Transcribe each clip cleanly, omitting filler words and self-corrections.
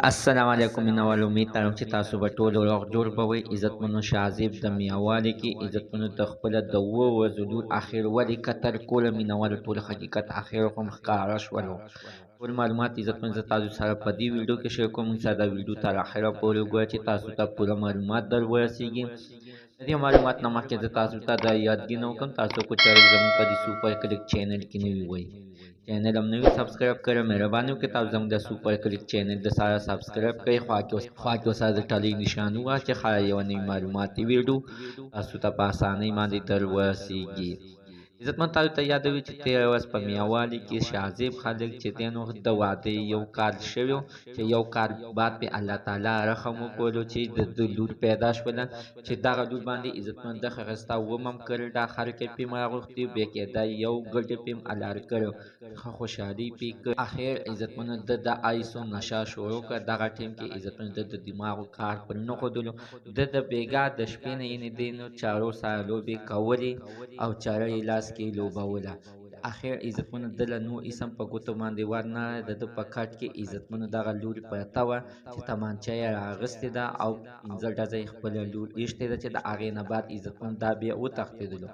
السلام علیکم مینوال امید لرم چې تاسو به ټول روغ جوړ به وئ. عزتمنو شاه د میاوالي کې عزتمنو د خپله د اووه ورځو لور اخر ولې قتل کوله مینوالو ټول حقیقت اخر هم ښکاره شولو. ټول معلومات عزتمن زه تاسو سره په دې ویډیو کې شیر کوم. موږ سره دا ویډیو تر اخره پورې وګورئ چې تاسو ته پوره معلومات در ورسیږي. د دې معلومات نه مخکې زه تاسو ته دا یادګینه وکړم، تاسو کو چېرې زموږ په دې سوپر کلیک چینل کې نوي وئ، چینل هم نوی سبسکرایب کړئ. مهرباني وکړئ تاسو زموږ د سوپر کلیک چینل د سره سبسکرایب کړئ. خوا کې ورسره د ټلۍ نشان وواچوئ چې یوه نوې معلوماتي ویډیو تاسو ته په اسانۍ باندې در ورسیږي. عزتمن تاسو ته یادوي چې تېره ورځ په میاوالي کې شاه خلک چې دی نو د واده یو کال شوی چې یو کال بعد پې الله تعالی رحم وکړلو چې د لور پیدا شوله، چې دغه لور باندې عزتمن د ښایسته وم هم کړی، دا خلک یې پې راغوښتي، بیا کېده یو ګډ یې پې الار کړی، ښه خوشحالي پې کړې. اخر عزتمنو د آیسو نشه شروع کړه. دغه ټیم کې عزتمنو د دماغو کار پر نه ښودلو، د بېګا د شپې نه یعنې دی نو چارو سره لوبې کولې او چاره یې لاس کې لوبوله. اخر عزتمنو د له نور اسم په ګوتو باندې ورنه د په کټ کې عزتمنو دغه لور پرته وه چې تمانچه یې راغستې ده او 15 ډزه یې خپله لور ایښتې ده، چې د هغې نه بعد عزتمنو دا بیا وتښتېدلو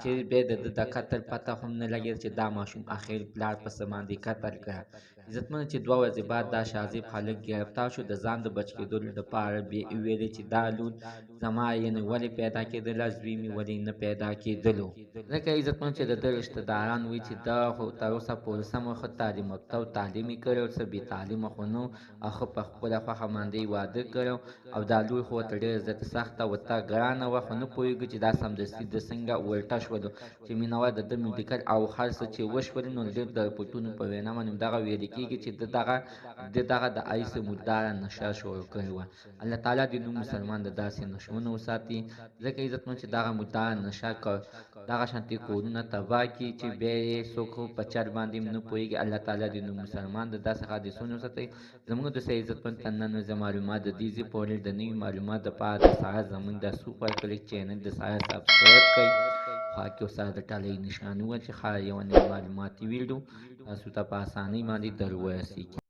چې بیا د قتل پته هم نه لګېده چې دا ماشوم اخر پلار پسې باندې قتل کړه. عزتمنو چې 2 ورځې بعد دا شاه خلک ګرفتار شو، د ځان د بچ کېدلو لپاره بیا یې ویلې چې دا لور زما یعنې ولې پیدا کېدله، زوی مې ولې نه پیدا کېدلو. ځکه عزتمن چې د ده رشته داران وایي چې دا خو تر اوسه پورې سمه ښه تعلیم یافته او تعلیم یې کړی او څه بې تعلیمه خو نه او ښه په خپله خوښه باندې یې واده کړی او دا لور خو ورته ډېره زیاته سخته ورته ګرانه وه، خو نه پوهېږو چې دا سمدستي د څنګه ولټه شولو چې مینوال د ده میډیکل او هر څه چې وشول نو ډېر د رپوټونو په وینا باندې دغه ویل کېږي چې دغه د آیس مرداره نشه شروع کړې وه. الله تعالی دې نو مسلمان د داسې نشونه وساتي، ځکه عزتمن چې دغه مرداره نشه دغه شانتې کورونه تباه کړي چې بیا یې څوک په چل باندې نه پوهېږي. الله تعالی دې نو مسلمان د داسې حادثو نه وساتي. زموږ د سید عزتمن ته نن ورځې معلومات د دې ځای پورې د نوي معلومات دپاره د سره زموږ د سوپر کلیک چینل د سره سبسکرایب کړئ. خوا کې ورسره د ټلۍ نشان ووهئ چې یوه نوې معلوماتي ویډیو تاسو ته په اسانۍ باندې در ورسیږي.